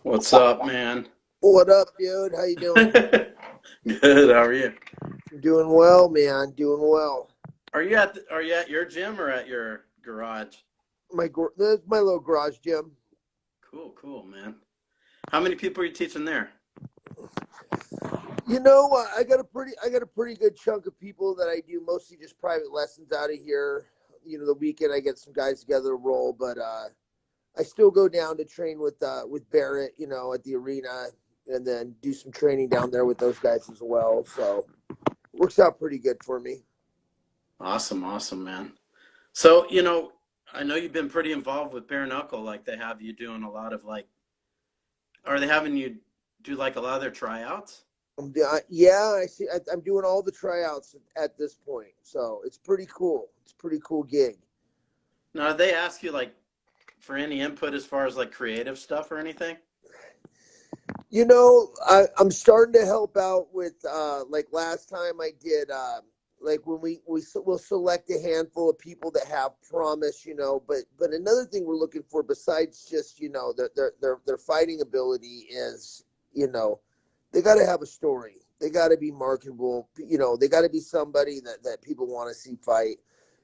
What's up, man? What up, dude? How you doing? Good. How are you? Doing well, man. Doing well. Are you at your gym or at your garage? That's my little garage gym. Cool, cool, man. How many people are you teaching there? I got a pretty good chunk of people that I do mostly just private lessons out of here. The weekend I get some guys together to roll, but I still go down to train with Barrett, at the arena, and then do some training down there with those guys as well. So works out pretty good for me. Awesome, awesome, man. So, I know you've been pretty involved with Bare Knuckle, like they have you doing a lot of are they having you do like a lot of their tryouts? Yeah, I see. I'm doing all the tryouts at this point, so it's pretty cool. It's a pretty cool gig. Now, do they ask you like for any input as far as like creative stuff or anything? I'm starting to help out with like last time I did like when we'll select a handful of people that have promise, but another thing we're looking for besides just their fighting ability is you know they got to have a story. They got to be marketable. They got to be somebody that people want to see fight.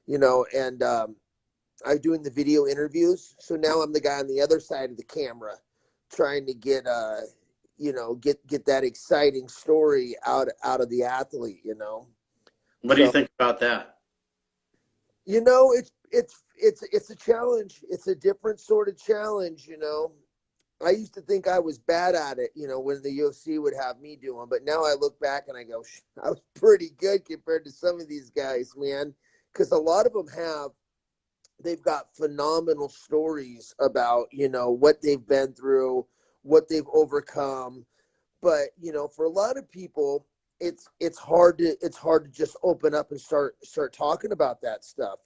And I'm doing the video interviews, so now I'm the guy on the other side of the camera trying to get that exciting story out of the athlete. What do you So think about that? it's a challenge. It's a different sort of challenge. I used to think I was bad at it, when the UFC would have me do them, but now I look back and I go, I was pretty good compared to some of these guys, man, because a lot of them they've got phenomenal stories about what they've been through, what they've overcome. But for a lot of people, it's hard to just open up and start talking about that stuff.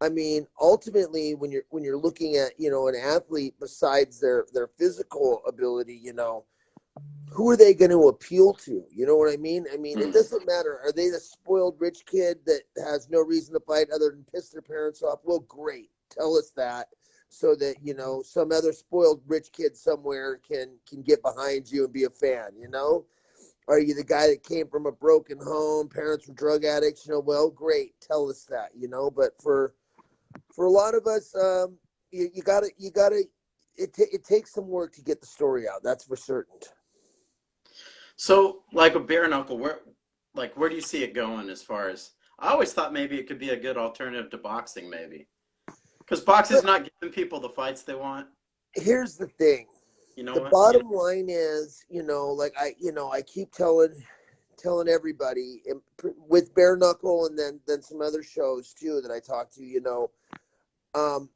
I mean, ultimately, when you're looking at an athlete, besides their physical ability, who are they going to appeal to? You know what I mean? I mean, it Hmm. doesn't matter. Are they the spoiled rich kid that has no reason to fight other than piss their parents off? Well, great. Tell us that so that, some other spoiled rich kid somewhere can get behind you and be a fan? Are you the guy that came from a broken home, parents were drug addicts? Well, great. Tell us that. But for a lot of us, you gotta it takes some work to get the story out. That's for certain. So, like a bare knuckle, where do you see it going as far as? I always thought maybe it could be a good alternative to boxing, maybe, because boxing's not giving people the fights they want. Here's the thing. You know The what? You know, bottom line is, like I keep telling everybody with bare knuckle and then some other shows too that I talk to. Um,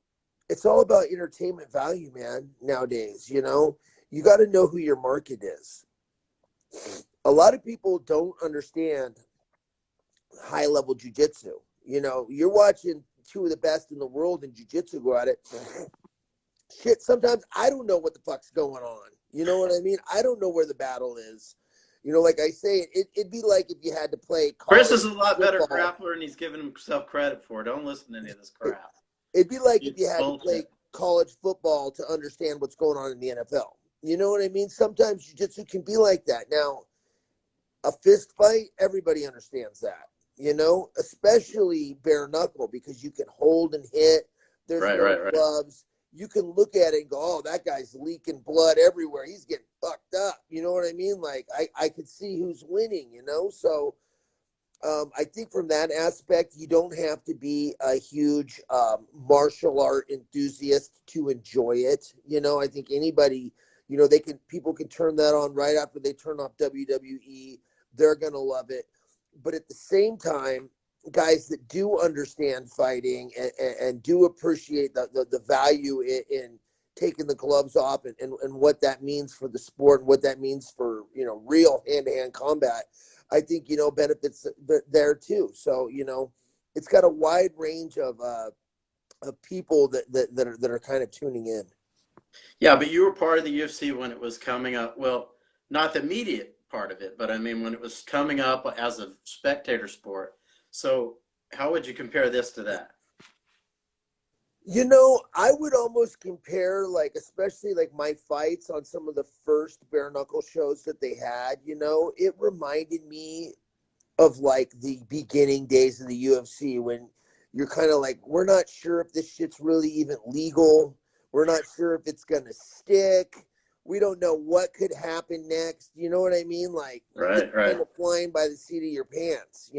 it's all about entertainment value, man. Nowadays, you got to know who your market is. A lot of people don't understand high level jujitsu. You're watching two of the best in the world in jujitsu go at it. Shit, sometimes I don't know what the fuck's going on. You know what I mean? I don't know where the battle is. Like I say, it'd be like if you had to play Chris college is a lot better football. grappler, and he's giving himself credit for it. Don't listen to any of this It, crap. it'd be like if you It's had to play bullshit. college football to understand what's going on in the NFL. You know what I mean? Sometimes jiu-jitsu can be like that. Now, a fist fight, everybody understands that. Especially bare knuckle because you can hold and hit. There's Right, no right, right. gloves. You can look at it and go, "Oh, that guy's leaking blood everywhere. He's getting fucked up." You know what I mean? Like I could see who's winning. So I think from that aspect, you don't have to be a huge martial art enthusiast to enjoy it. I think anybody, people can turn that on right after they turn off WWE. They're gonna love it. But at the same time, guys that do understand fighting and do appreciate the value in taking the gloves off and what that means for the sport and what that means for real hand-to-hand combat, I think benefits there too. So it's got a wide range of people that are kind of tuning in. Yeah, but you were part of the UFC when it was coming up. Well, not the immediate part of it, but I mean when it was coming up as a spectator sport. So, how would you compare this to that? You know, I would almost compare, like, especially like my fights on some of the first bare knuckle shows that they had. You know, it reminded me of like the beginning days of the UFC when you're kind of like, we're not sure if this shit's really even legal. We're not sure if it's gonna stick. We don't know what could happen next. You know what I mean? Like you're Right, kind right. of flying by the seat of your pants.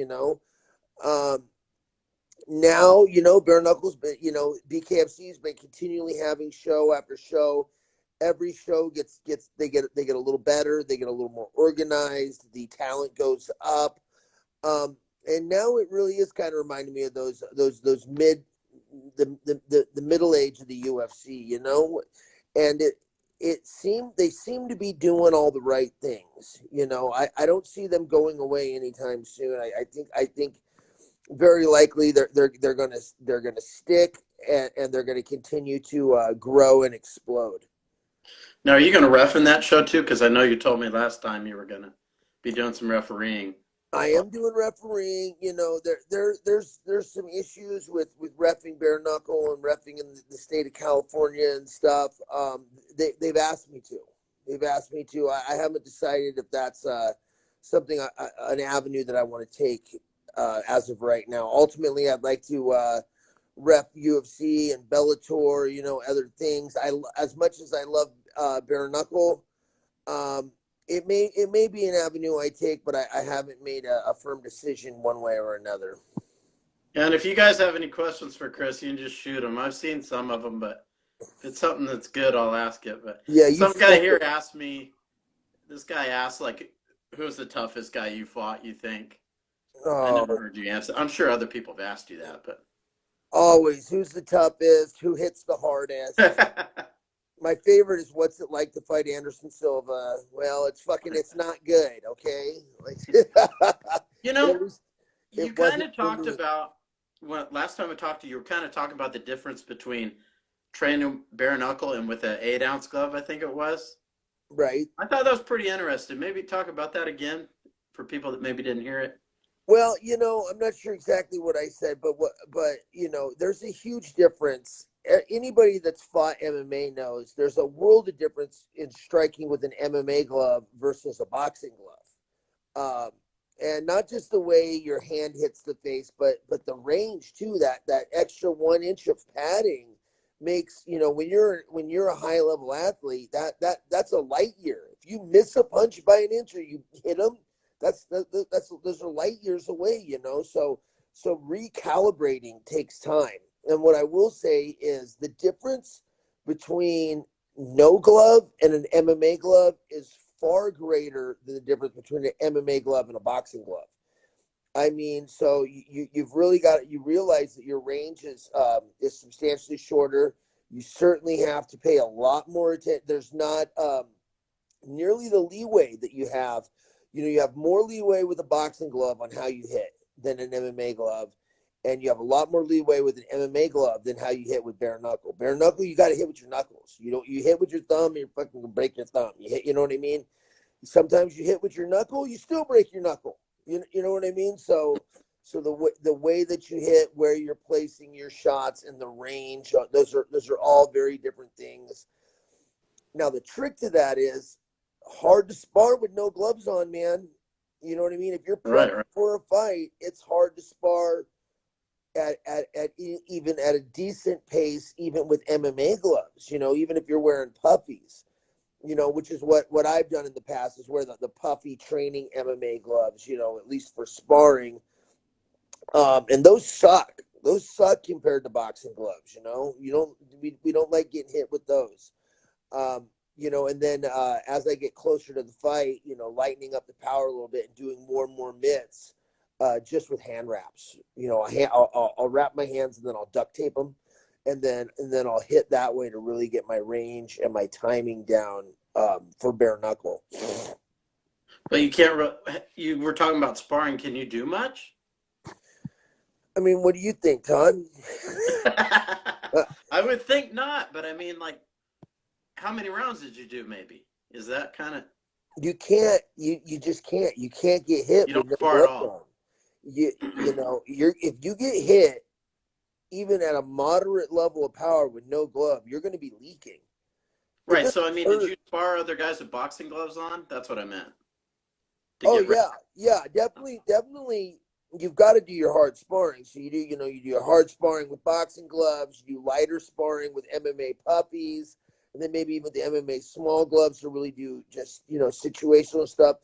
Um, Now, bare knuckles, but BKFC has been continually having show after show. Every show gets they get a little better, they get a little more organized, the talent goes up. And now it really is kind of reminding me of those mid the middle age of the UFC. And they seem to be doing all the right things. I don't see them going away anytime soon. I think very likely they're gonna stick, and they're gonna continue to grow and explode. Now, are you going to ref in that show too? Because I know you told me last time you were going to be doing some refereeing. I am doing refereeing. There's some issues with reffing bare knuckle and reffing in the state of California and stuff. They've asked me to. They've asked me to. I haven't decided if that's something an avenue that I want to take as of right now. Ultimately, I'd like to ref UFC and Bellator. Other things. As much as I love bare knuckle. Um, it may be an avenue I take, but I haven't made a firm decision one way or another. And if you guys have any questions for Chris, you can just shoot them. I've seen some of them, but if it's something that's good, I'll ask it. But Yeah, you some guy send here it. asked me, this guy asked, like, who's the toughest guy you fought, you think? I never Oh, heard you answer. I'm sure other people have asked you that, always. Who's the toughest? Who hits the hardest? but My favorite is what's it like to fight Anderson Silva? Well, it's not good. Okay, like you at know, least you it kind wasn't of for talked me. about, well, last time I talked to you, you were kind of talking about the difference between training bare knuckle and with an 8 ounce glove, I think it was. Right. I thought that was pretty interesting. Maybe talk about that again for people that maybe didn't hear it. Well, I'm not sure exactly what I said, but there's a huge difference. Anybody that's fought MMA knows there's a world of difference in striking with an MMA glove versus a boxing glove. And not just the way your hand hits the face, but the range too. That extra 1 inch of padding makes when you're a high level athlete, that's a light year. If you miss a punch by an inch or you hit them, that's those are light years away. So recalibrating takes time. And what I will say is the difference between no glove and an MMA glove is far greater than the difference between an MMA glove and a boxing glove. I mean, so you've really you realize that your range is substantially shorter. You certainly have to pay a lot more attention. There's not nearly the leeway that you have. You have more leeway with a boxing glove on how you hit than an MMA glove, and you have a lot more leeway with an MMA glove than how you hit with bare knuckle. Bare knuckle, you got to hit with your knuckles. You hit with your thumb, you're fucking gonna break your thumb. You know what I mean? Sometimes you hit with your knuckle, you still break your knuckle. You know what I mean? So the way that you hit, where you're placing your shots, and the range, those are all very different things. Now the trick to that is hard to spar with no gloves on, man. You know what I mean? If you're Right, prepping right. for a fight, it's hard to spar even at a decent pace, even with MMA gloves. Even if you're wearing puffies. Which is what I've done in the past is wear the puffy training MMA gloves. At least for sparring. And those suck. Those suck compared to boxing gloves. We don't like getting hit with those. And then as I get closer to the fight, lightening up the power a little bit and doing more and more mitts, just with hand wraps. I'll wrap my hands and then I'll duct tape them, and then I'll hit that way to really get my range and my timing down for bare knuckle. But you can't, you were talking about sparring. Can you do much? I mean, what do you think, Todd? Uh, I would think not, but I mean, like, how many rounds did you do, maybe? Is that kind of, you can't. You just can't. You can't get hit you with don't no spar at gloves all? on. You're if you get hit, even at a moderate level of power with no glove, you're going to be leaking. It Right. doesn't So I mean, did hurt. you spar other guys with boxing gloves on? That's what I meant. To Oh get rid. yeah, yeah, definitely, definitely. You've got to do your hard sparring. So you do your hard sparring with boxing gloves. You do lighter sparring with MMA puppies, and then maybe even the MMA small gloves to really do just situational stuff.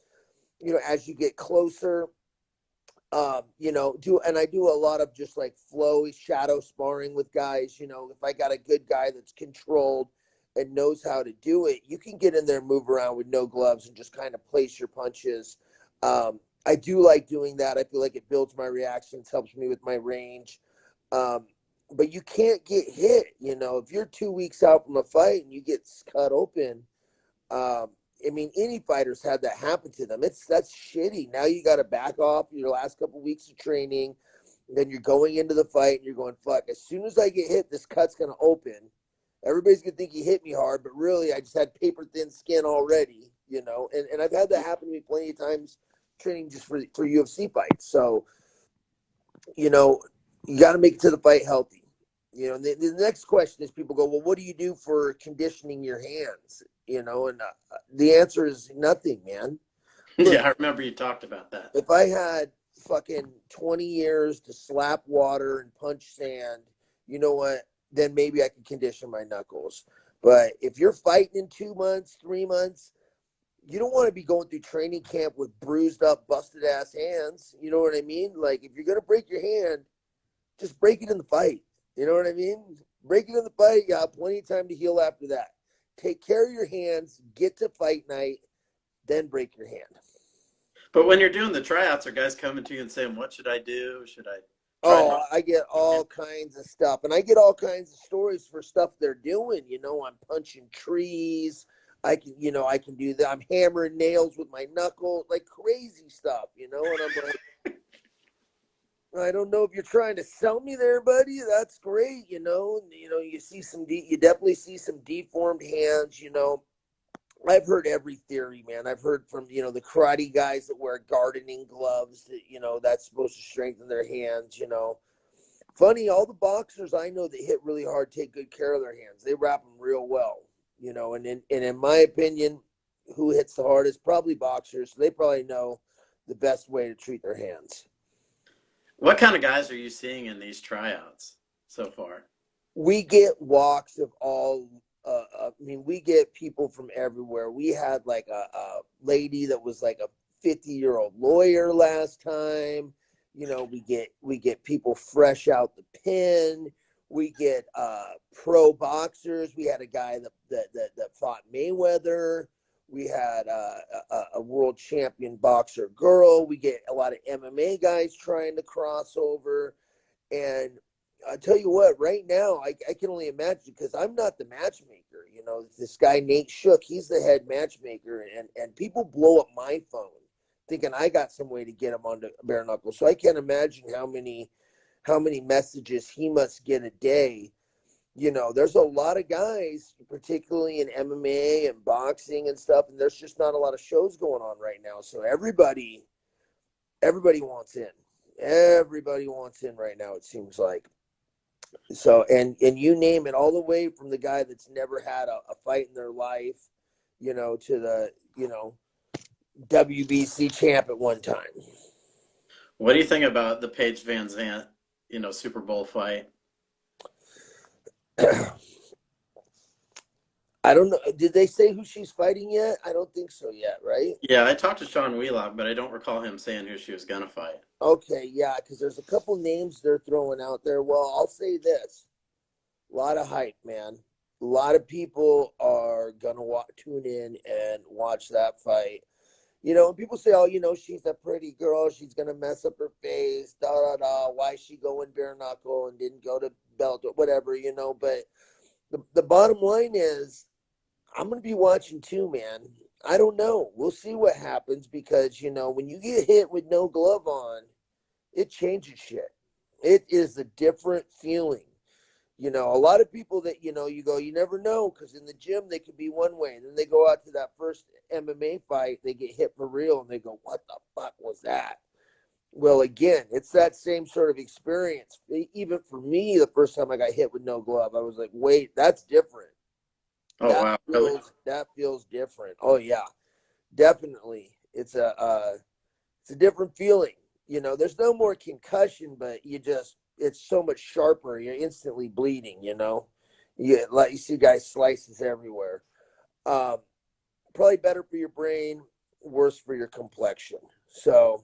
As you get closer, and I do a lot of just like flowy shadow sparring with guys. If I got a good guy that's controlled and knows how to do it, you can get in there, move around with no gloves, and just kind of place your punches. I do like doing that. I feel like it builds my reactions, helps me with my range. Um, but you can't get hit. If you're 2 weeks out from a fight and you get cut open, um, I mean, any fighters had that happen to them. That's shitty. Now you got to back off your last couple weeks of training. Then you're going into the fight and you're going, fuck, as soon as I get hit, this cut's going to open. Everybody's going to think he hit me hard, but really I just had paper thin skin already. And I've had that happen to me plenty of times training just for UFC fights. So, you know, you got to make it to the fight healthy. The next question is people go, well, what do you do for conditioning your hands? And the answer is nothing, man. Look, Yeah, I remember you talked about that. if I had fucking 20 years to slap water and punch sand, you know what? Then maybe I could condition my knuckles. But if you're fighting in 2 months, 3 months, you don't want to be going through training camp with bruised up, busted ass hands. You know what I mean? Like, if you're going to break your hand, just break it in the fight. You know what I mean? Break it in the fight. You got plenty of time to heal after that. Take care of your hands, get to fight night, then break your hand. But when you're doing the tryouts, are guys coming to you and saying, "What should I do? Should I try Oh, this?" I get all kinds of stuff. And I get all kinds of stories for stuff they're doing. I'm punching trees. I can do that. I'm hammering nails with my knuckle, like crazy stuff. And I'm like, I don't know if you're trying to sell me there, buddy. That's great. You definitely see some deformed hands. I've heard every theory, man. I've heard from, the karate guys that wear gardening gloves that's supposed to strengthen their hands. Funny, all the boxers I know that hit really hard take good care of their hands. They wrap them real well. And in my opinion, who hits the hardest? Probably boxers. So they probably know the best way to treat their hands. What kind of guys are you seeing in these tryouts so far? We get walks of all. I mean, we get people from everywhere. We had like a lady that was like a 50-year-old lawyer last time. We get people fresh out the pen. We get pro boxers. We had a guy that fought Mayweather. We had a world champion boxer girl. We get a lot of MMA guys trying to cross over. And I tell you what, right now, I can only imagine because I'm not the matchmaker. This guy, Nate Shook, he's the head matchmaker, and people blow up my phone thinking I got some way to get him onto Bare Knuckle. So I can't imagine how many messages he must get a day. There's a lot of guys, particularly in MMA and boxing and stuff, and there's just not a lot of shows going on right now. So everybody wants in. Everybody wants in right now, it seems like. So and you name it, all the way from the guy that's never had a fight in their life, to the WBC champ at one time. What do you think about the Paige Van Zant, Super Bowl fight? I don't know. Did they say who she's fighting yet? I don't think so yet, right? Yeah, I talked to Sean Wheelock, but I don't recall him saying who she was gonna fight. Okay, yeah, because there's a couple names they're throwing out there. Well, I'll say this: a lot of hype, man. A lot of people are gonna tune in and watch that fight. And people say, oh, she's a pretty girl. She's going to mess up her face, da, da, da. Why is she going bare knuckle and didn't go to belt or whatever. But the bottom line is I'm going to be watching too, man. I don't know. We'll see what happens because, when you get hit with no glove on, it changes shit. It is a different feeling. A lot of people that, you go, you never know, because in the gym they could be one way. And then they go out to that first MMA fight, they get hit for real, and they go, what the fuck was that? Well, again, it's that same sort of experience. Even for me, the first time I got hit with no glove, I was like, "Wait, that's different. Oh wow, really? That feels different." Oh yeah, definitely. It's a different feeling. You know, there's no more concussion, but it's so much sharper. You're instantly bleeding. You know, you see guys slices everywhere. Um, Probably better for your brain, worse for your complexion. So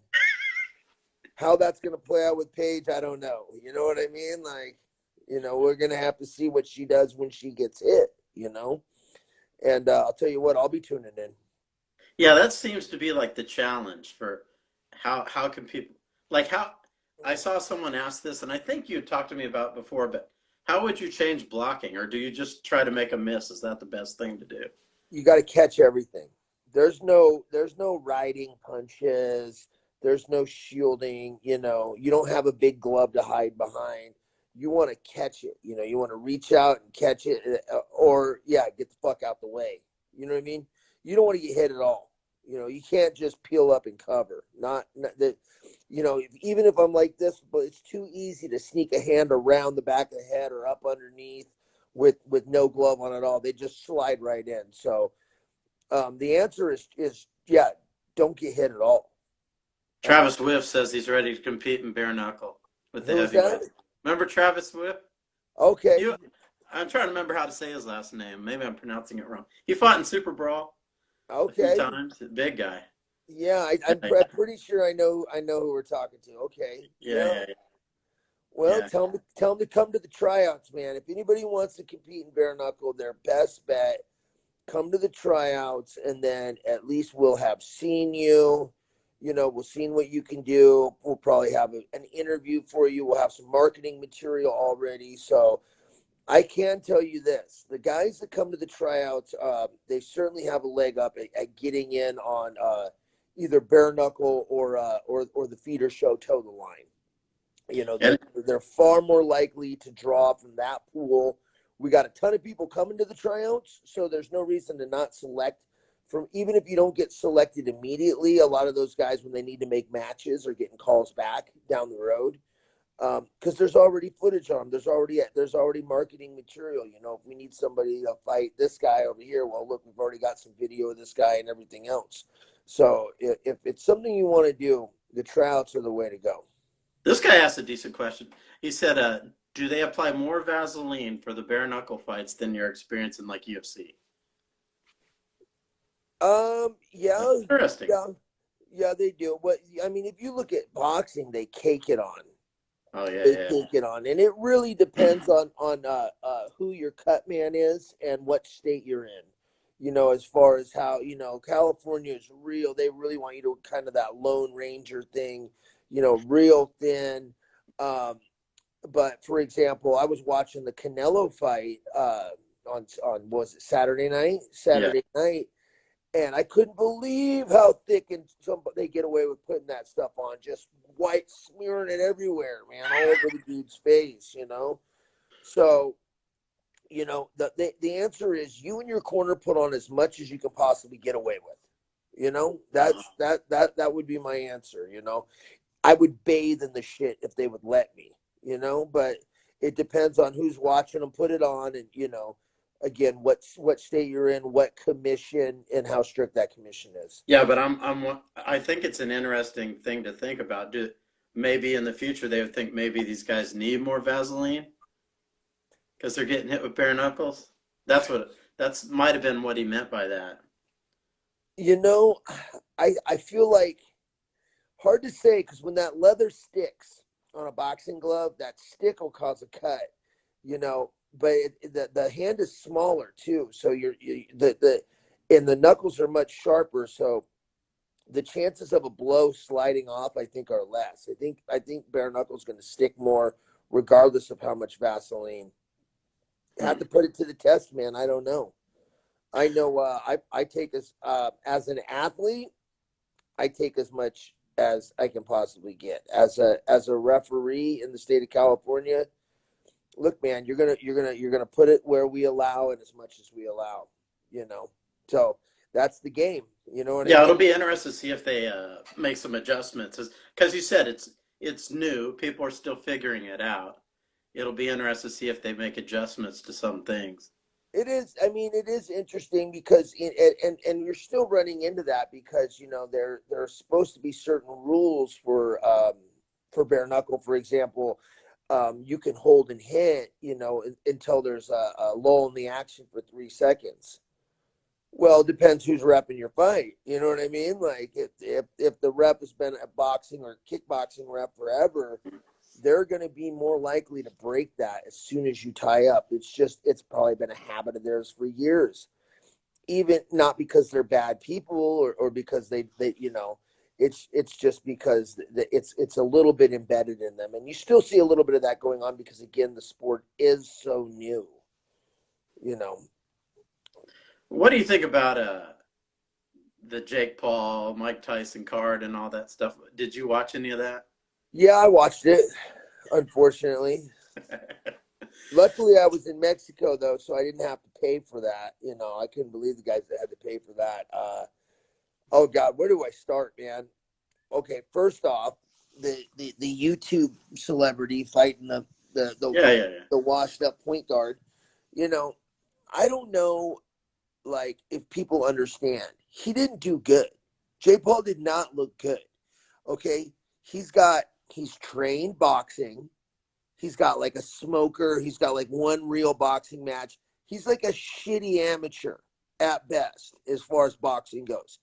how that's going to play out with Paige, I don't know. You know what I mean? Like, we're going to have to see what she does when she gets hit, And I'll tell you what, I'll be tuning in. Yeah, that seems to be like the challenge for how can people like how I saw someone ask this, and I think you talked to me about it before, but how would you change blocking, or do you just try to make a miss? Is that the best thing to do? You got to catch everything. There's no riding punches. There's no shielding. You don't have a big glove to hide behind. You want to catch it. You want to reach out and catch it, or yeah, get the fuck out the way. You know what I mean? You don't want to get hit at all. You can't just peel up and cover. Not that. Even if I'm like this, but it's too easy to sneak a hand around the back of the head or up underneath with no glove on at all. They just slide right in. So the answer is yeah, don't get hit at all. Uh, Travis Swift says he's ready to compete in bare knuckle with the who's that? heavyweights. Remember Travis Swift? Okay, You, I'm trying to remember how to say his last name. Maybe I'm pronouncing it wrong. He fought in Super Brawl a few okay, times. Big guy. yeah, Yeah, pretty sure I know who we're talking to. Okay, yeah, yeah. yeah, Well, yeah. tell them to come to the tryouts, man. If anybody wants to compete in bare knuckle, their best bet, come to the tryouts, and then at least we'll have seen you. We'll see what you can do. We'll probably have an interview for you. We'll have some marketing material already. So I can tell you this: the guys that come to the tryouts, they certainly have a leg up at getting in on either bare knuckle or the feeder show toe the line. And They're far more likely to draw from that pool. We got a ton of people coming to the tryouts, so there's no reason to not select from. Even if you don't get selected immediately, a lot of those guys, when they need to make matches, are getting calls back down the road because there's already footage on them. There's already marketing material. If we need somebody to fight this guy over here, well, look, we've already got some video of this guy and everything else. So if it's something you want to do, the tryouts are the way to go. this guy asked a decent question. He said, "Do they apply more Vaseline for the bare knuckle fights than your experience in like UFC?" Yeah, Interesting. yeah, yeah, they do. But I mean, if you look at boxing, they cake it on. Oh They yeah, cake it on, and it really yeah. depends on who your cut man is and what state you're in. As far as how California is real. They really want you to kind of that Lone Ranger thing. Real thin. Um, but for example, I was watching the Canelo fight on was it Saturday night? Yeah. Saturday night, and I couldn't believe how thick and some they get away with putting that stuff on, just white smearing it everywhere, man, all over the dude's face. So, the answer is you and your corner put on as much as you can possibly get away with. Uh, That would be my answer. I would bathe in the shit if they would let me. But it depends on who's watching them put it on, and again, what state you're in, what commission, and how strict that commission is. yeah, but I think it's an interesting thing to think about. Maybe in the future they would think maybe these guys need more Vaseline because they're getting hit with bare knuckles. That's might have been what he meant by that. You know, I feel like hard to say because when that leather sticks on a boxing glove, that stick will cause a cut. But the hand is smaller too, so the and the knuckles are much sharper, so the chances of a blow sliding off, I think, are less. I think bare knuckles going to stick more, regardless of how much Vaseline. Have Hmm. to put it to the test, man. I don't know. I know. I take as an athlete, I take as much as I can possibly get. As a referee in the state of California, look, man, you're gonna put it where we allow and as much as we allow. You know, so that's the game. You know what I Yeah, mean? it'll be interesting to see if they make some adjustments. Because you said it's new. People are still figuring it out. It'll be interesting to see if they make adjustments to some things. It is. I mean, it is interesting because and you're still running into that because there are supposed to be certain rules for bare knuckle. For example, you can hold and hit until there's a lull in the action for 3 seconds. Well, it depends who's repping your fight. You know what I mean? Like if the rep has been a boxing or kickboxing rep forever, they're going to be more likely to break that as soon as you tie up. It's probably been a habit of theirs for years. Even not because they're bad people or because they it's just because it's a little bit embedded in them, and you still see a little bit of that going on because again the sport is so new. You know. What do you think about the Jake Paul, Mike Tyson card and all that stuff? Did you watch any of that? Yeah, I watched it. Unfortunately, luckily I was in Mexico though, so I didn't have to pay for that. I couldn't believe the guys that had to pay for that. Oh God, where do I start, man? Okay, first off, the YouTube celebrity fighting the the, Yeah, yeah, yeah. the washed up point guard. You know, I don't know like if people understand. He didn't do good. J. Paul did not look good. Okay, he's trained boxing. He's got like a smoker. He's got like one real boxing match. He's like a shitty amateur at best as far as boxing goes.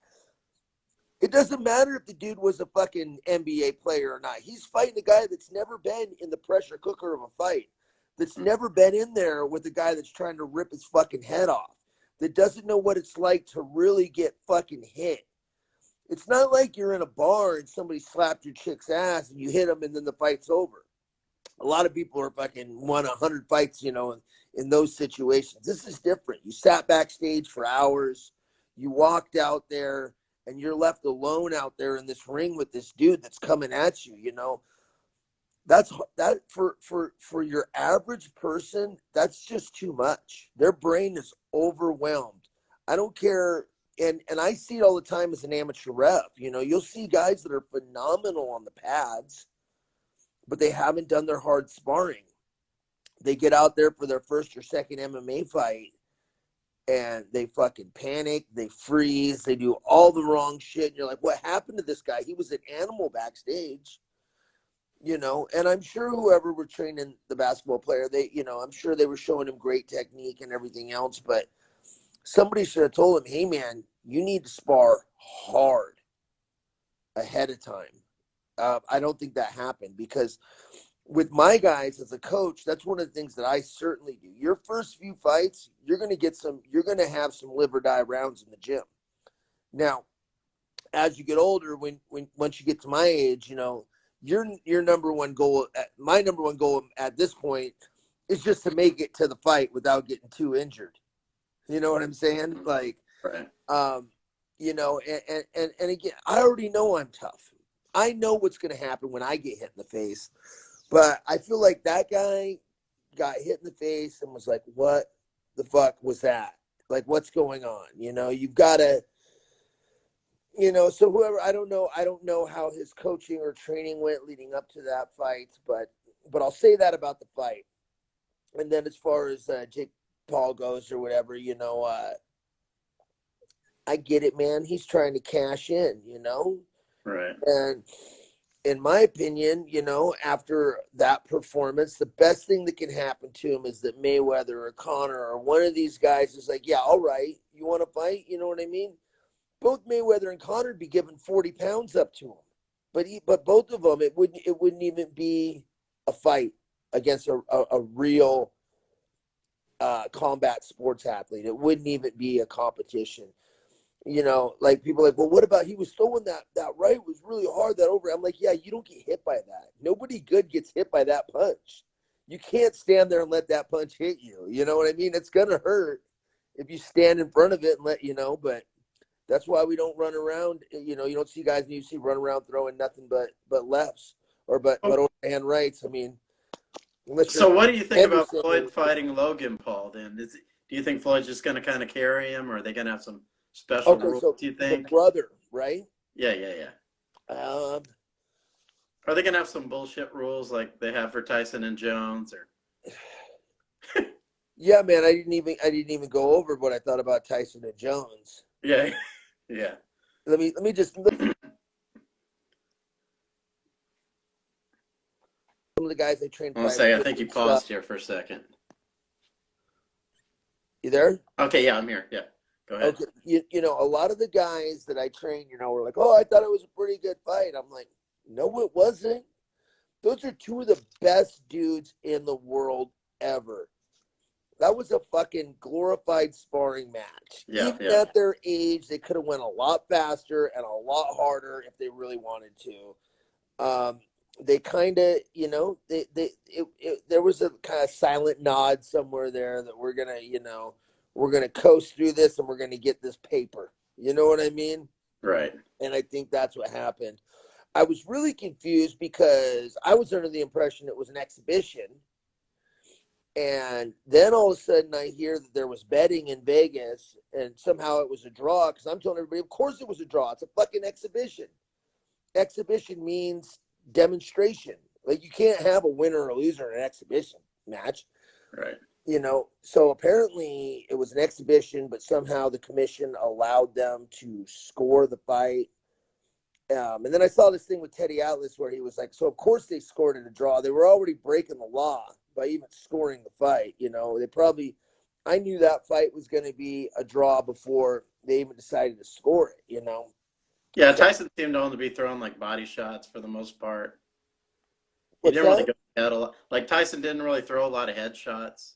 It doesn't matter if the dude was a fucking NBA player or not. He's fighting a guy that's never been in the pressure cooker of a fight, that's never been in there with a guy that's trying to rip his fucking head off, that doesn't know what it's like to really get fucking hit. It's not like you're in a bar and somebody slapped your chick's ass and you hit them and then the fight's over. A lot of people are fucking won 100 fights, in those situations. This is different. You sat backstage for hours. You walked out there and you're left alone out there in this ring with this dude that's coming at you. That's that for your average person, that's just too much. Their brain is overwhelmed. I don't care. And I see it all the time as an amateur rep. You'll see guys that are phenomenal on the pads, but they haven't done their hard sparring. They get out there for their first or second MMA fight and they fucking panic, they freeze, they do all the wrong shit. And you're like, what happened to this guy? He was an animal backstage. And I'm sure whoever were training the basketball player, I'm sure they were showing him great technique and everything else, but somebody should have told him, hey man, you need to spar hard ahead of time. I don't think that happened because with my guys as a coach, that's one of the things that I certainly do. Your first few fights, you're going to have some live or die rounds in the gym. Now, as you get older, when once you get to my age, your number one goal, my number one goal at this point is just to make it to the fight without getting too injured. You know what I'm saying? Like, Right. and again, I already know I'm tough. I know what's going to happen when I get hit in the face. But I feel like that guy got hit in the face and was like, what the fuck was that? Like, what's going on? You've got to, so whoever, I don't know how his coaching or training went leading up to that fight, but I'll say that about the fight. And then as far as Jake Paul goes or whatever, I get it, man. He's trying to cash in. Right. And in my opinion, after that performance, the best thing that can happen to him is that Mayweather or Conor or one of these guys is like, yeah, all right, you want to fight? You know what I mean? Both Mayweather and Conor would be giving 40 pounds up to him, but both of them, it wouldn't even be a fight against a real combat sports athlete. It wouldn't even be a competition. Like people are like, well, what about he was throwing that right was really hard that over. I'm like, yeah, you don't get hit by that. Nobody good gets hit by that punch. You can't stand there and let that punch hit you. You know what I mean? It's gonna hurt if you stand in front of it and but that's why we don't run around. You don't see guys in UFC run around throwing nothing but lefts or but Oh, overhand rights. I mean, unless you're so what do you think about Henderson Floyd fighting Logan Paul then? Do you think Floyd's just going to kind of carry him, or are they going to have some special Okay, rules, so do you the think? brother, right? Yeah, yeah, yeah. Um, Are they gonna have some bullshit rules like they have for Tyson and Jones, or yeah, man, I didn't even go over what I thought about Tyson and Jones. yeah, yeah. Let me just look at some of the guys I trained I want to private say I with think you and stuff. paused here for a second. You there? Okay, yeah, I'm here. Yeah, go ahead. Okay, a lot of the guys that I train, were like, "Oh, I thought it was a pretty good fight." I'm like, "No, it wasn't." Those are two of the best dudes in the world ever. That was a fucking glorified sparring match. Yeah, Even yeah, at their age, they could have went a lot faster and a lot harder if they really wanted to. They kind of, there was a kind of silent nod somewhere there that we're gonna coast through this and we're gonna get this paper. You know what I mean? right. And I think that's what happened. I was really confused because I was under the impression it was an exhibition. And then all of a sudden I hear that there was betting in Vegas and somehow it was a draw because I'm telling everybody, of course it was a draw. It's a fucking exhibition. Exhibition means demonstration. Like you can't have a winner or a loser in an exhibition match. Right. So apparently it was an exhibition, but somehow the commission allowed them to score the fight. And then I saw this thing with Teddy Atlas where he was like, so of course they scored in a draw. They were already breaking the law by even scoring the fight. I knew that fight was going to be a draw before they even decided to score it. Yeah, So Tyson seemed to only be throwing like body shots for the most part. He what's didn't really that? go head a lot. Like Tyson didn't really throw a lot of head shots.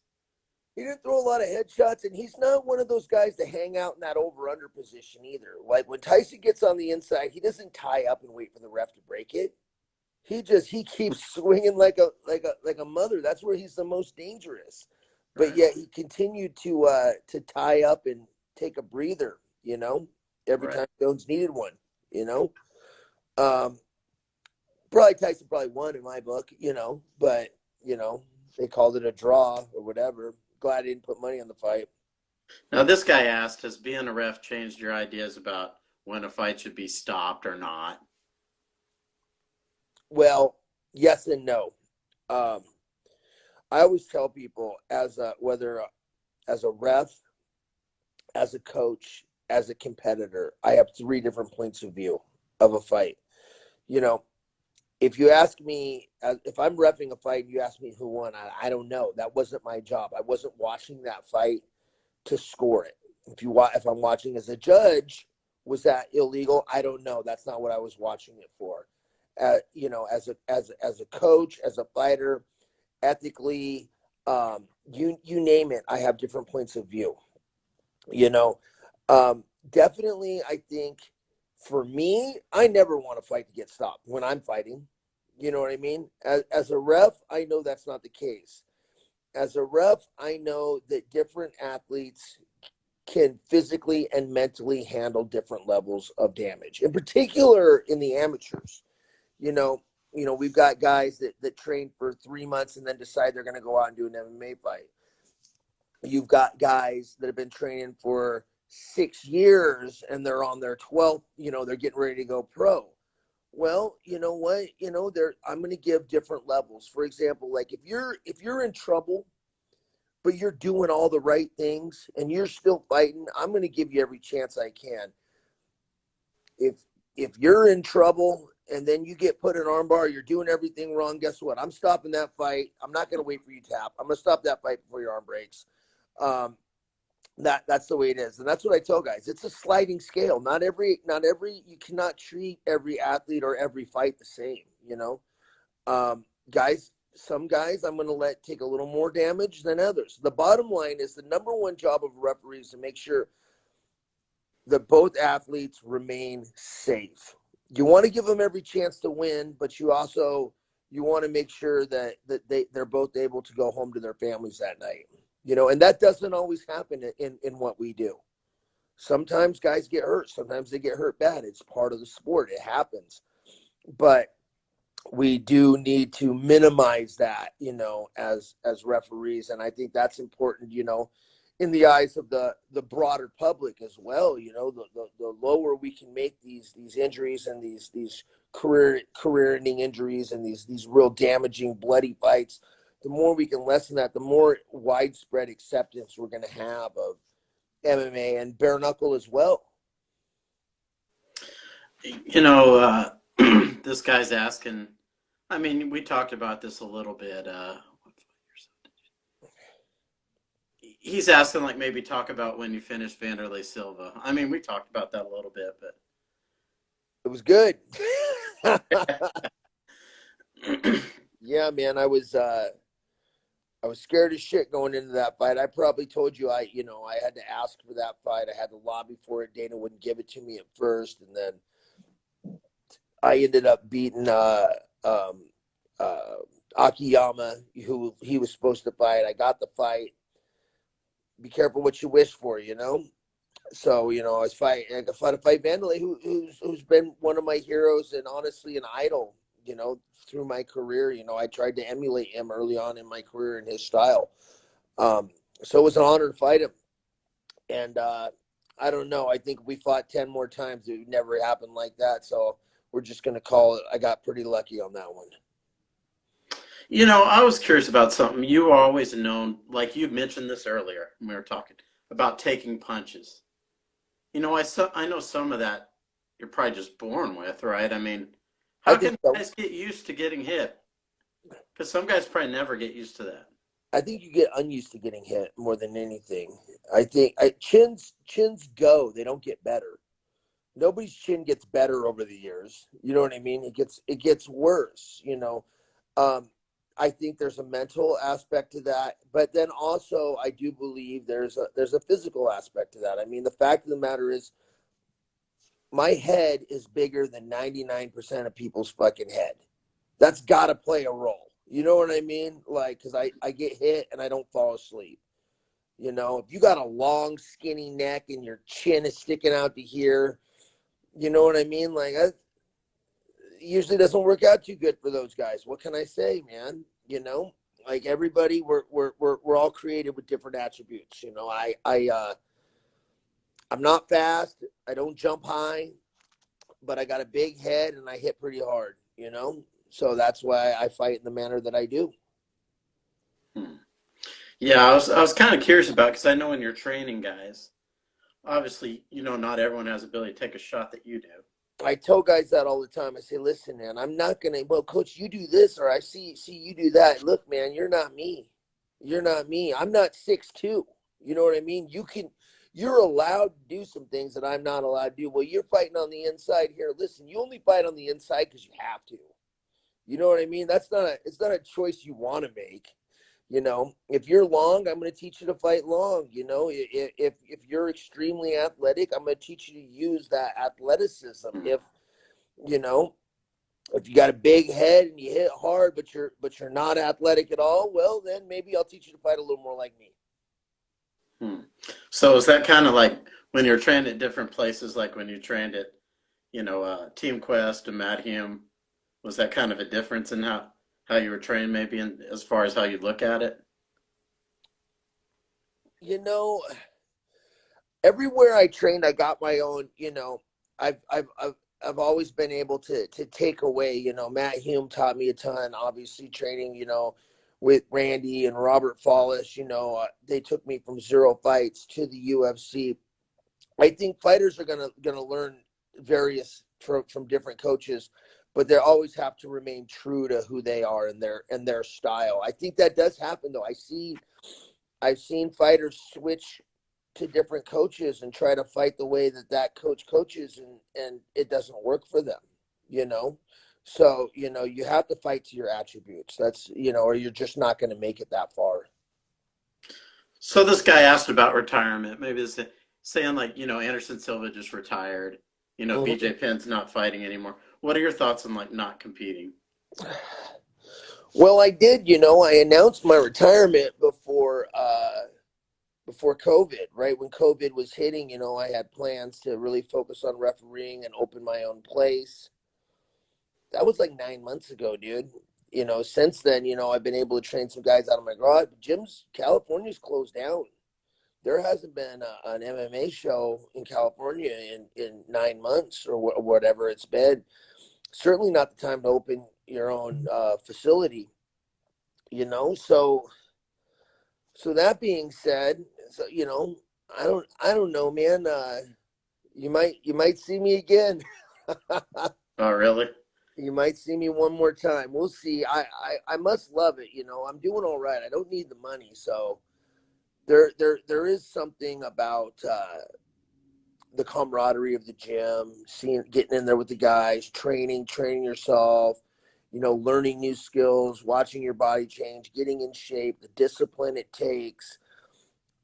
He didn't throw a lot of headshots, and he's not one of those guys to hang out in that over/under position either. Like when Tyson gets on the inside, he doesn't tie up and wait for the ref to break it. He keeps swinging like a mother. That's where he's the most dangerous. But Right. yet he continued to tie up and take a breather. Every Right. time Jones needed one. You know, um, probably Tyson probably won in my book. But they called it a draw or whatever. Glad I didn't put money on the fight. Now this guy asked, has being a ref changed your ideas about when a fight should be stopped or not? Well, yes and no. Um, I always tell people as a ref, as a coach, as a competitor, I have three different points of view of a fight. You know, if you ask me, if I'm reffing a fight, and you ask me who won, I don't know. That wasn't my job. I wasn't watching that fight to score it. If I'm watching as a judge, was that illegal? I don't know. That's not what I was watching it for. As a coach, as a fighter, ethically, you name it. I have different points of view. You know, Definitely, I think for me, I never want a fight to get stopped when I'm fighting. You know what I mean? As a ref, I know that's not the case. As a ref, I know that different athletes can physically and mentally handle different levels of damage. In particular, in the amateurs, you know, we've got guys that train for 3 months and then decide they're going to go out and do an MMA fight. You've got guys that have been training for 6 years and they're on their 12th, they're getting ready to go pro. Well, you know what? I'm going to give different levels. For example, like if you're in trouble, but you're doing all the right things and you're still fighting, I'm going to give you every chance I can. If if you're in trouble and then you get put in armbar, you're doing everything wrong, guess what? I'm stopping that fight. I'm not going to wait for you to tap. I'm going to stop that fight before your arm breaks. Um, that's the way it is, and that's what I tell guys. It's a sliding scale. You cannot treat every athlete or every fight the same. Guys, some guys I'm going to let take a little more damage than others. The bottom line is the number one job of a referee is to make sure that both athletes remain safe. You want to give them every chance to win, but you want to make sure that they're both able to go home to their families that night. And that doesn't always happen in what we do. Sometimes guys get hurt. Sometimes they get hurt bad. It's part of the sport. It happens. But we do need to minimize that, as referees. And I think that's important, in the eyes of the broader public as well. The lower we can make these injuries and these career ending injuries and these real damaging bloody fights, the more we can lessen that, the more widespread acceptance we're going to have of MMA and bare knuckle as well. You know, this guy's asking. I mean, we talked about this a little bit. He's asking, like, maybe talk about when you finished Vanderlei Silva. I mean, we talked about that a little bit, but It was good. Yeah, man, I was scared as shit going into that fight. I probably told you I had to ask for that fight. I had to lobby for it. Dana wouldn't give it to me at first, and then I ended up beating um, uh, Akiyama, who he was supposed to fight. I got the fight. Be careful what you wish for, you know. So I was fighting. I fought to fight Vandalay, who's been one of my heroes and honestly an idol. Through my career, I tried to emulate him early on in my career and his style. So it was an honor to fight him. And I don't know. I think if we fought 10 more times, it would never happen like that. So we're just going to call it. I got pretty lucky on that one. I was curious about something. You were always known, like you mentioned this earlier when we were talking about taking punches. I know some of that you're probably just born with, right? I mean, I how think can so. guys get used to getting hit? Because some guys probably never get used to that. I think you get unused to getting hit more than anything. I think chins go. They don't get better. Nobody's chin gets better over the years. You know what I mean? It gets worse. I think there's a mental aspect to that, but then also I do believe there's a physical aspect to that. I mean, the fact of the matter is, my head is bigger than 99% of people's fucking head. That's got to play a role. You know what I mean? Like, because I get hit and I don't fall asleep. If you got a long, skinny neck and your chin is sticking out to here, you know what I mean? Like, it usually doesn't work out too good for those guys. What can I say, man? Like everybody, we're all created with different attributes. I'm not fast. I don't jump high, but I got a big head and I hit pretty hard. So that's why I fight in the manner that I do. Hmm. Yeah, I was kind of curious about because I know when you're training guys, obviously, not everyone has the ability to take a shot that you do. I tell guys that all the time. I say, listen, man, I'm not gonna. Well, coach, you do this, or I see you do that. Look, man, you're not me. You're not me. I'm not 6'2". You know what I mean? You're allowed to do some things that I'm not allowed to do. Well, you're fighting on the inside here. Listen, you only fight on the inside because you have to. You know what I mean? It's not a choice you want to make. If you're long, I'm going to teach you to fight long. If you're extremely athletic, I'm going to teach you to use that athleticism. Hmm. You know, if you got a big head and you hit hard, but you're not athletic at all, well, then maybe I'll teach you to fight a little more like me. Hmm. So is that kind of like when you're trained at different places, like when you trained at, Team Quest and Mad Hume, was that kind of a difference in how you were trained, maybe as far as how you look at it? You know, everywhere I trained, I got my own. I've always been able to take away. Matt Hume taught me a ton. Obviously, training. With Randy and Robert Follis. They took me from 0 fights to the UFC. I think fighters are gonna learn various from different coaches, but they always have to remain true to who they are and their style. I think that does happen though. I've seen fighters switch to different coaches and try to fight the way that coach coaches, and it doesn't work for them. You know, so you have to fight to your attributes. That's or you're just not going to make it that far. So this guy asked about retirement. Maybe this saying like, Anderson Silva just retired. Mhm. BJ Penn's not fighting anymore. What are your thoughts on like not competing? Well, I did. I announced my retirement before COVID, right when COVID was hitting. I had plans to really focus on refereeing and open my own place. That was like 9 months ago, dude. Since then, I've been able to train some guys out of my garage. Gyms, California's closed down. there hasn't been an MMA show in California in 9 months or whatever it's been. Certainly not the time to open your own facility, you know. So that being said, so I don't know, man. You might see me again. Oh, really? You might see me one more time. We'll see. I must love it. I'm doing all right. I don't need the money, so there is something about the camaraderie of the gym, getting in there with the guys, training yourself, learning new skills, watching your body change, getting in shape, the discipline it takes.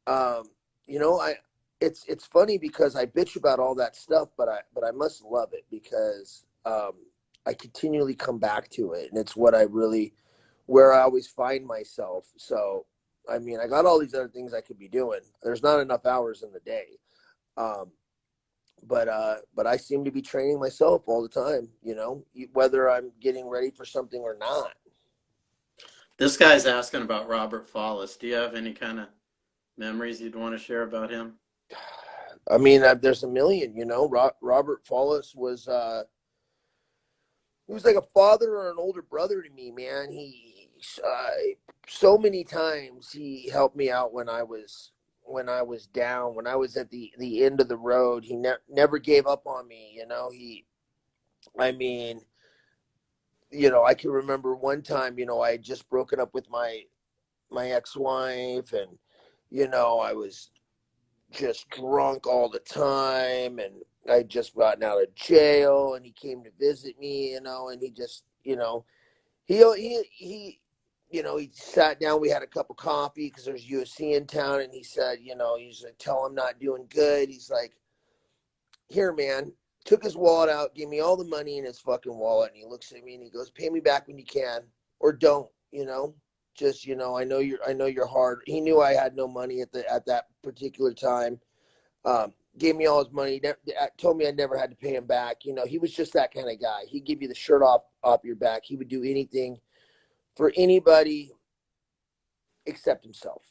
Um, I it's funny because I bitch about all that stuff, but I must love it because I continually come back to it, and it's what I really where I always find myself. So, I mean, I got all these other things I could be doing. There's not enough hours in the day. Um, but I seem to be training myself all the time, whether I'm getting ready for something or not. This guy's asking about Robert Follis. Do you have any kind of memories you'd want to share about him? I mean, there's a million, Robert Follis he was like a father or an older brother to me, man. So many times he helped me out when I was down, when I was at the end of the road. He never gave up on me. I mean, I can remember one time, I had just broken up with my ex-wife, and I was just drunk all the time, and I just gotten out of jail, and he came to visit me, and he just, he sat down. We had a cup of coffee because there's UFC in town, and he said, he's like, tell him not doing good. He's like, here, man. Took his wallet out, gave me all the money in his fucking wallet, and he looks at me and he goes, pay me back when you can, or don't, just, I know you're hard. He knew I had no money at that particular time. Gave me all his money, told me I never had to pay him back. He was just that kind of guy. He'd give you the shirt off your back. He would do anything for anybody except himself.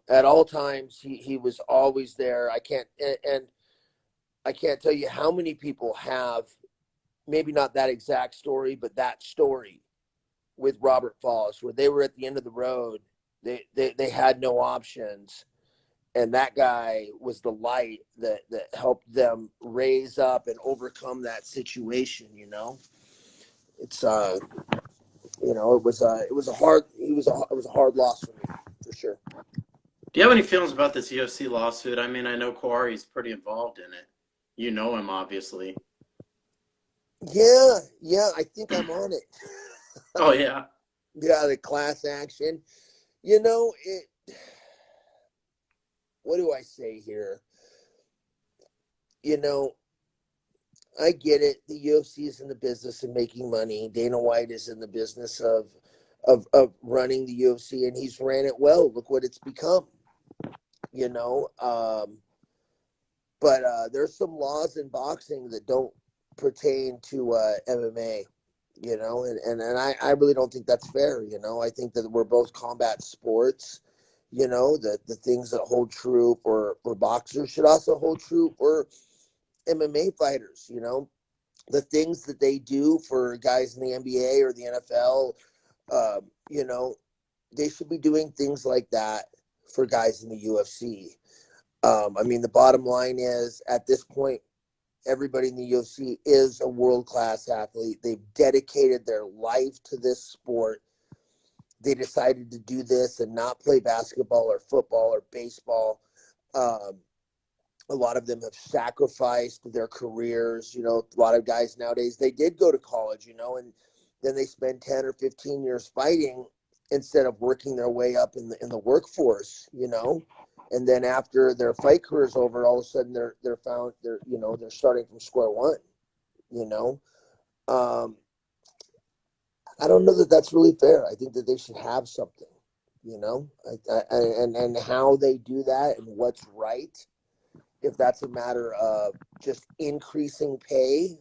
At all times, he was always there. And I can't tell you how many people have maybe not that exact story, but that story with Robert Follis, where they were at the end of the road. They had no options, and that guy was the light that helped them raise up and overcome that situation. It's it was a hard loss for me, for sure. Do you have any feelings about this UFC lawsuit? I mean, I know Kawari's pretty involved in it. You know him, obviously. Yeah, I think I'm on it. Oh, yeah. Yeah, the class action. It. What do I say here? You know, I get it. The UFC is in the business of making money. Dana White is in the business of running the UFC, and he's ran it well. Look what it's become. You know, but there's some laws in boxing that don't pertain to MMA. And I really don't think that's fair. I think that we're both combat sports. That the things that hold true for boxers should also hold true for MMA fighters. The things that they do for guys in the NBA or the NFL, um, you know, they should be doing things like that for guys in the UFC. I mean, the bottom line is at this point, everybody in the UFC is a world class athlete. They've dedicated their life to this sport. They decided to do this and not play basketball or football or baseball. Um, a lot of them have sacrificed their careers. A lot of guys nowadays, they did go to college, and then they spend 10 or 15 years fighting instead of working their way up in the workforce. And then after their fight career is over, all of a sudden they're starting from square one. You know, um, I don't know that that's really fair. I think that they should have something. And how they do that and what's right, if that's a matter of just increasing pay,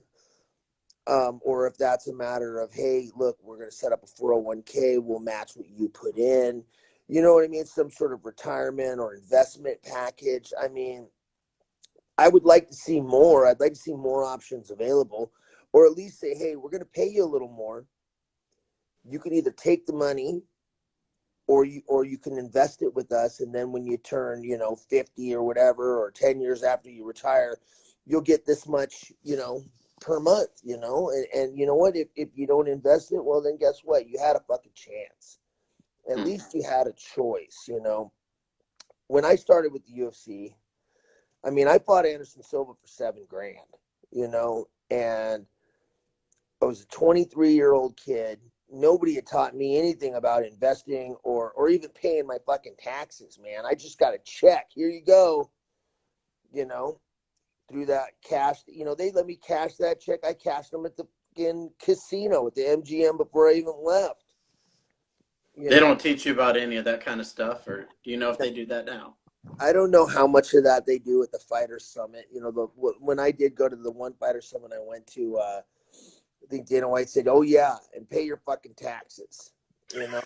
or if that's a matter of, hey, look, we're going to set up a 401k, we'll match what you put in. You know what I mean? Some sort of retirement or investment package. I mean, I would like to see more. I'd like to see more options available, or at least say, hey, we're going to pay you a little more. You can either take the money, or you can invest it with us, and then when you turn 50 or whatever, or 10 years after you retire, you'll get this much per month. And you know what, if you don't invest it, well, then guess what, you had a fucking chance. At Hmm. least you had a choice. When I started with the UFC, I mean, I fought Anderson Silva for $7 grand, and I was a 23-year-old kid. Nobody had taught me anything about investing or even paying my fucking taxes, man. I just got a check. Here you go. You know, through that cash. They let me cash that check. I cashed them at the fucking casino at the MGM before I even left. You They know, don't teach you about any of that kind of stuff, or do you know if they do that now? I don't know how much of that they do at the Fighter Summit. When I did go to the one Fighter Summit I went to, I think Dana White said, "Oh yeah, and pay your fucking taxes." You know.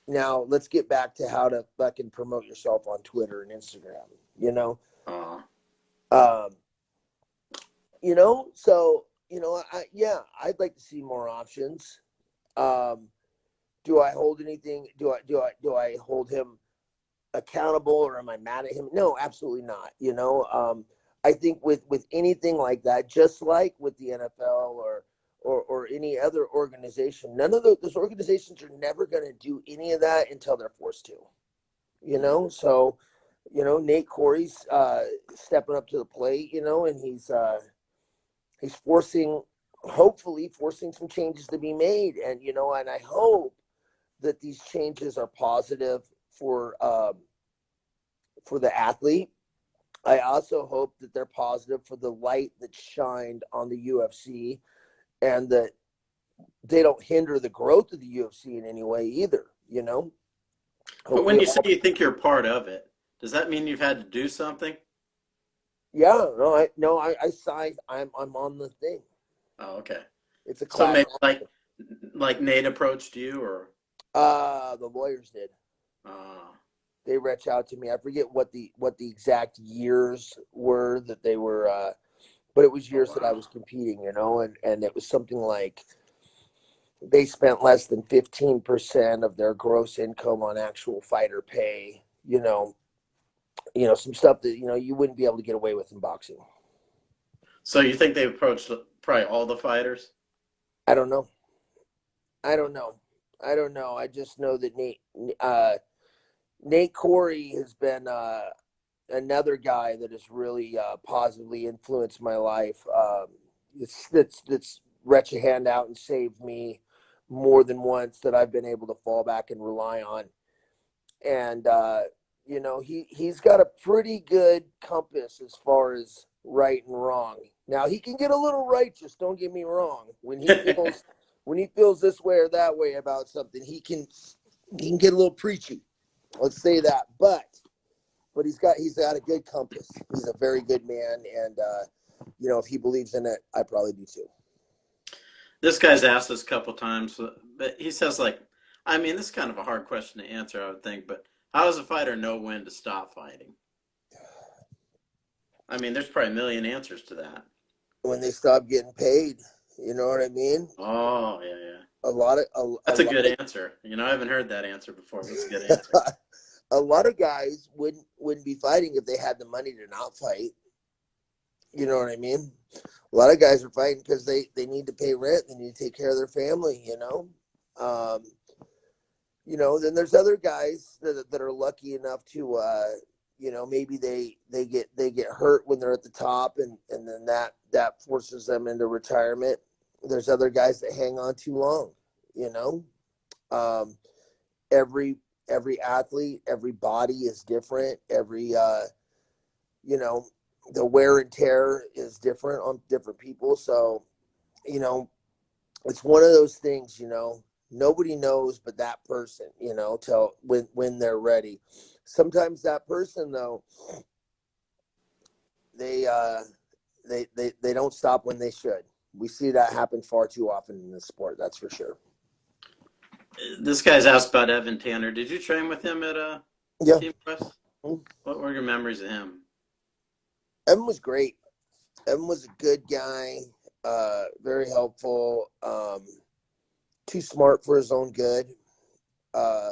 Now let's get back to how to fucking promote yourself on Twitter and Instagram. You know. Uh, Um. So I'd like to see more options. Um. Do I hold anything? Do I hold him accountable, or am I mad at him? No, absolutely not. I think with anything like that, just like with the NFL or any other organization, none of those organizations are never going to do any of that until they're forced to. So Nate Corey's stepping up to the plate, and he's hopefully forcing some changes to be made, and I hope that these changes are positive for the athlete. I also hope that they're positive for the light that shined on the UFC, and that they don't hinder the growth of the UFC in any way either. but when Hopefully, you say you think you're part of it, does that mean you've had to do something? yeah. No, I signed. I'm on the thing. Oh, okay. It's a So class maybe action. like Nate approached you, or The lawyers did. uh, They reached out to me. I forget what the exact years were that they were, but it was oh years that I wow. was competing. And it was something like they spent less than 15% of their gross income on actual fighter pay. Some stuff that you wouldn't be able to get away with in boxing. So you think they approached probably all the fighters? I don't know. I don't know. I don't know. I just know that Nate Corey has been another guy that has really positively influenced my life. That's retch a hand out and saved me more than once, that I've been able to fall back and rely on. And he's got a pretty good compass as far as right and wrong. Now he can get a little righteous, don't get me wrong. When he feels this way or that way about something, he can get a little preachy. Let's say that. But he's got a good compass. He's a very good man, and if he believes in it, I probably do too. This guy's asked us a couple times, but he says I mean, this is kind of a hard question to answer, I would think, but how does a fighter know when to stop fighting? I mean, there's probably a million answers to that. When they stop getting paid, you know what I mean? Oh, yeah, yeah. A lot of a That's a lot good of answer. I haven't heard that answer before, but it's a good answer. a lot of guys wouldn't be fighting if they had the money to not fight. You know what I mean? A lot of guys are fighting because they need to pay rent, they need to take care of their family. Um, then there's other guys that are lucky enough to maybe they get hurt when they're at the top, and then that forces them into retirement. There's other guys that hang on too long. you know um every every athlete, every body is different. Every you know the wear and tear is different on different people. So you know it's one of those things. Nobody knows but that person, till when they're ready. Sometimes that person, though, they they don't stop when they should. We see that happen far too often in the sport, that's for sure. This guy's asked about Evan Tanner. Did you train with him at Yeah. Team Quest? What were your memories of him? Evan was great. Evan was a good guy, very helpful, too smart for his own good. Uh,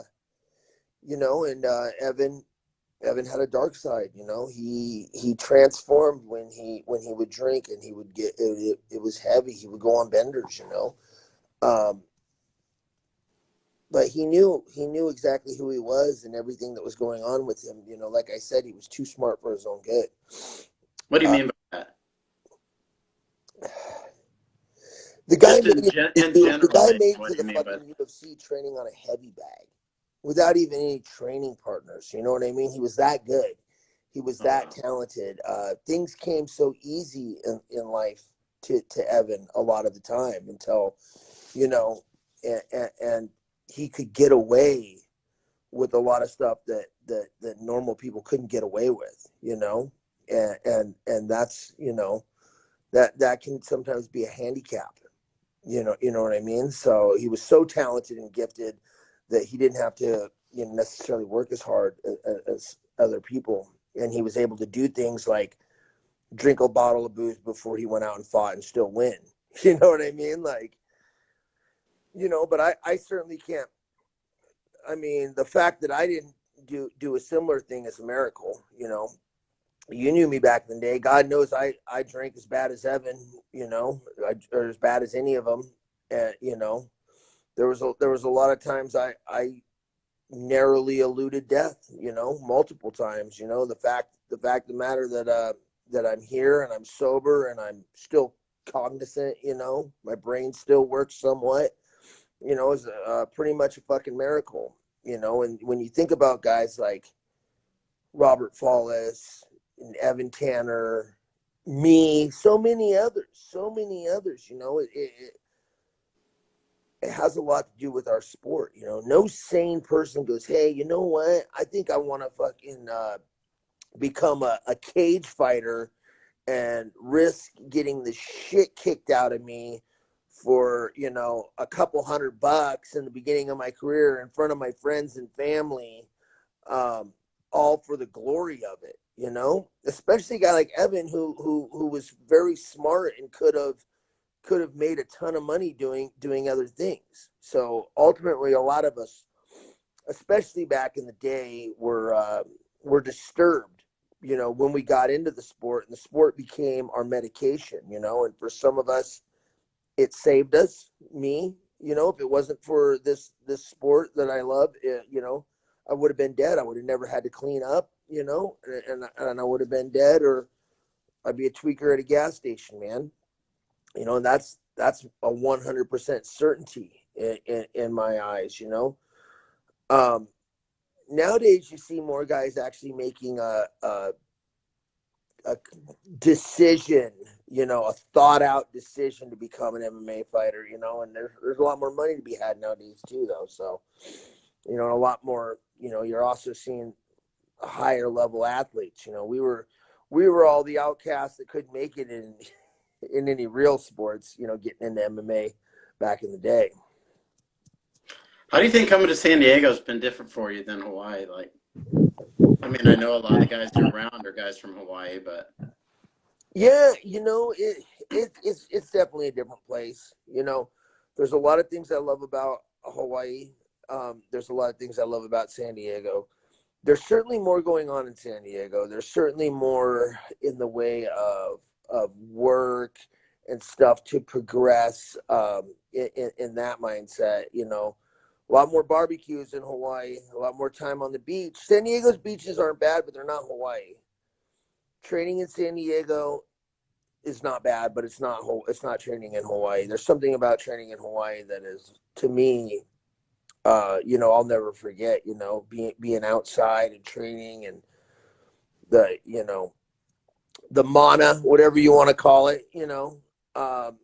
and Evan had a dark side. He transformed when he would drink, and he would get it was heavy. He would go on benders. Um, but he knew exactly who he was and everything that was going on with him. Like I said, he was too smart for his own good. What do you Uh, mean by that? the guy Just made it. in The general, guy maybe. made it What to do you the mean by that? fucking UFC training on a heavy bag, without even any training partners. You know what I mean? He was that good. He was Oh, that wow. talented. Things came so easy in life to Evan a lot of the time until, you know, and he could get away with a lot of stuff that normal people couldn't get away with. And that's, that can sometimes be a handicap. You know what I mean? So he was so talented and gifted that he didn't have to, necessarily work as hard as other people, and he was able to do things like drink a bottle of booze before he went out and fought and still win. You know what I mean? Like, but I certainly can't. I mean, the fact that I didn't do a similar thing is a miracle. You knew me back in the day. God knows I drank as bad as Evan, or as bad as any of them. And, there was a lot of times I narrowly eluded death, multiple times. The fact of the matter that I'm here and I'm sober and I'm still cognizant, my brain still works somewhat, is pretty much a fucking miracle. And when you think about guys like Robert Fallis and Evan Tanner, me, so many others, it has a lot to do with our sport. No sane person goes, hey, you know what? I think I want to fucking become a cage fighter and risk getting the shit kicked out of me for, a couple $100 in the beginning of my career in front of my friends and family, um, all for the glory of it. Especially a guy like Evan who was very smart and could have made a ton of money doing other things. So ultimately, a lot of us, especially back in the day, were disturbed. When we got into the sport, and the sport became our medication. And for some of us, it saved us. Me, if it wasn't for this sport that I love, I would have been dead. I would have never had to clean up. And I would have been dead, or I'd be a tweaker at a gas station, man. And that's a 100% certainty in my eyes. um Nowadays you see more guys actually making a decision, a thought out decision to become an MMA fighter, and there's a lot more money to be had nowadays too, though. So, a lot more, you're also seeing higher level athletes. We were all the outcasts that couldn't make it in any real sports, getting into MMA back in the day. How do you think coming to San Diego has been different for you than Hawaii? Like, I mean, I know a lot of the guys you're around are guys from Hawaii, but Yeah, it's definitely a different place. There's a lot of things I love about Hawaii. There's a lot of things I love about San Diego. There's certainly more going on in San Diego. There's certainly more in the way of work and stuff to progress, in that mindset. A lot more barbecues in Hawaii, a lot more time on the beach. San Diego's beaches aren't bad, but they're not Hawaii. Training in San Diego is not bad, but it's not training in Hawaii. There's something about training in Hawaii that is, to me, I'll never forget. Being outside and training, and the you know the mana, whatever you want to call it. Um,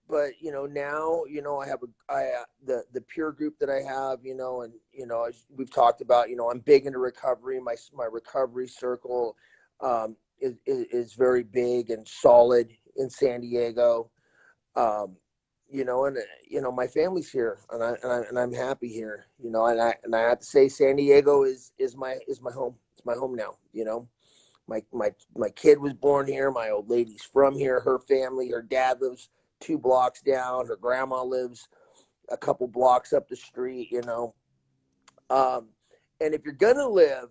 but now, I have the peer group that I have, and as we've talked about, I'm big into recovery. My recovery circle, is very big and solid in San Diego. um and my family's here, and I'm happy here, and I have to say, San Diego is my home. It's my home now. My kid was born here. My old lady's from here. Her family, her dad lives 2 blocks down. Her grandma lives a couple blocks up the street. Um, and if you're gonna live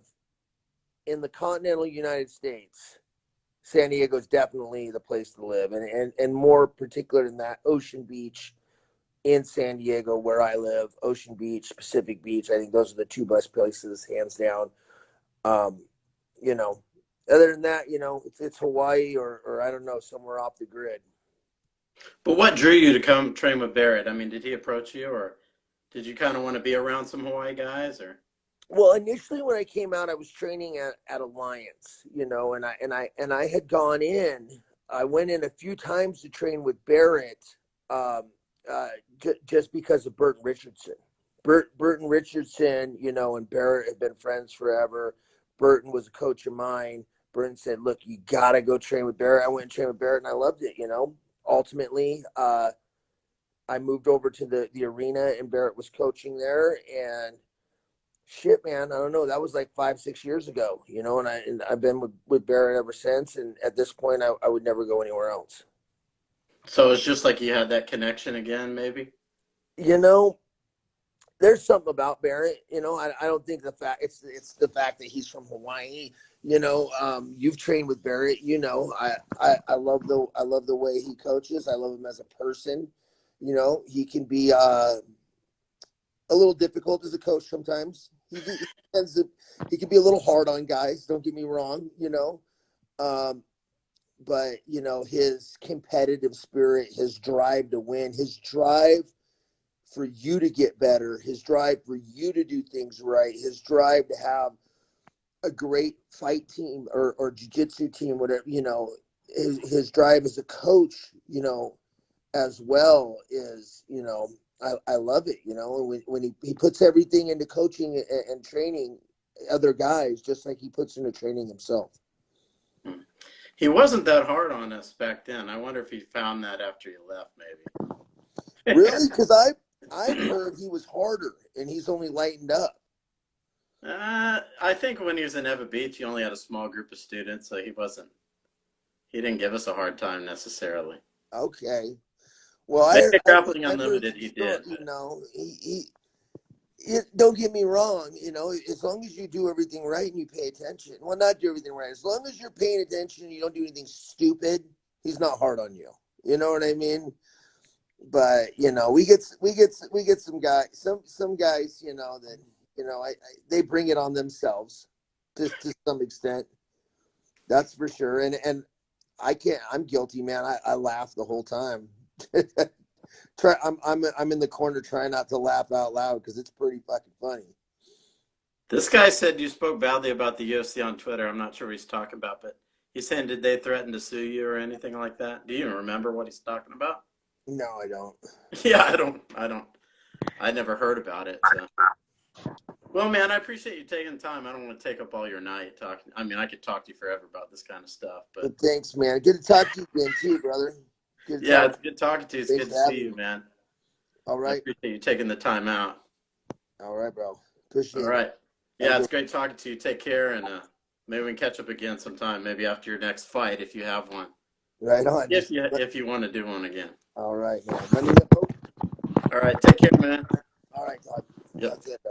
in the continental United States, San Diego is definitely the place to live, and more particular than that, Ocean Beach in San Diego, where I live, Ocean Beach, Pacific Beach. I think those are the two best places, hands down. Um, you know, Other than that, it's Hawaii or I don't know, somewhere off the grid. But what drew you to come train with Barrett? I mean, did he approach you, or did you kind of want to be around some Hawaii guys, or? Well, initially when I came out, I was training at Alliance, and I had gone in. I went in a few times to train with Barrett, um, just because of Burton Richardson. Burton Richardson, and Barrett had been friends forever. Burton was a coach of mine. Burton said, "Look, you gotta go train with Barrett." I went and trained with Barrett, and I loved it. Ultimately, I moved over to the arena, and Barrett was coaching there, and shit, man, I don't know. That was like 5, 6 years ago, and I've been with Barrett ever since. And at this point, I would never go anywhere else. So it's just like you had that connection again, maybe? You know, there's something about Barrett. I don't think it's the fact that he's from Hawaii. You've trained with Barrett. I love the way he coaches. I love him as a person. He can be a little difficult as a coach sometimes. He can be a little hard on guys. Don't get me wrong. Um, but his competitive spirit, his drive to win, his drive for you to get better, his drive for you to do things right, his drive to have a great fight team or jiu-jitsu team, whatever, his drive as a coach, as well is, I love it, when he puts everything into coaching and training other guys, just like he puts into training himself. He wasn't that hard on us back then. I wonder if he found that after you left, maybe. Really? Because I've heard he was harder and he's only lightened up. I think when he was in Eva Beach, he only had a small group of students, so he didn't give us a hard time necessarily. Okay. Well, Maybe at I've Grappling heard Unlimited, some he story. did, but Don't get me wrong. As long as you do everything right and you pay attention. Well, not do everything right. As long as you're paying attention and you don't do anything stupid, he's not hard on you. You know what I mean? But we get some guys, that they bring it on themselves to some extent. That's for sure. And I can't. I'm guilty, man. I laugh the whole time. I'm in the corner trying not to laugh out loud because it's pretty fucking funny. this guy said you spoke badly about the UFC on Twitter. I'm not sure what he's talking about, but he's saying, did they threaten to sue you or anything like that? Do you even remember what he's talking about? No, I don't. Yeah, I never heard about it. So. Well, man, I appreciate you taking the time. I don't want to take up all your night talking. I mean, I could talk to you forever about this kind of stuff, but But thanks, man. Good to talk to you again, too, brother. Good to yeah, talk. it's good talking to you. It's Thanks good for to see having you, me. man. All I right. appreciate you taking the time out. All right, bro. All Appreciate it. right. Have a Yeah, it's good great talking to you. Take care, and maybe we can catch up again sometime. Maybe after your next fight, if you have one. one. Right on. If you want to do one again. All right, man. Let me know. All right. Take care, man. All right, Todd. Yep. That's it.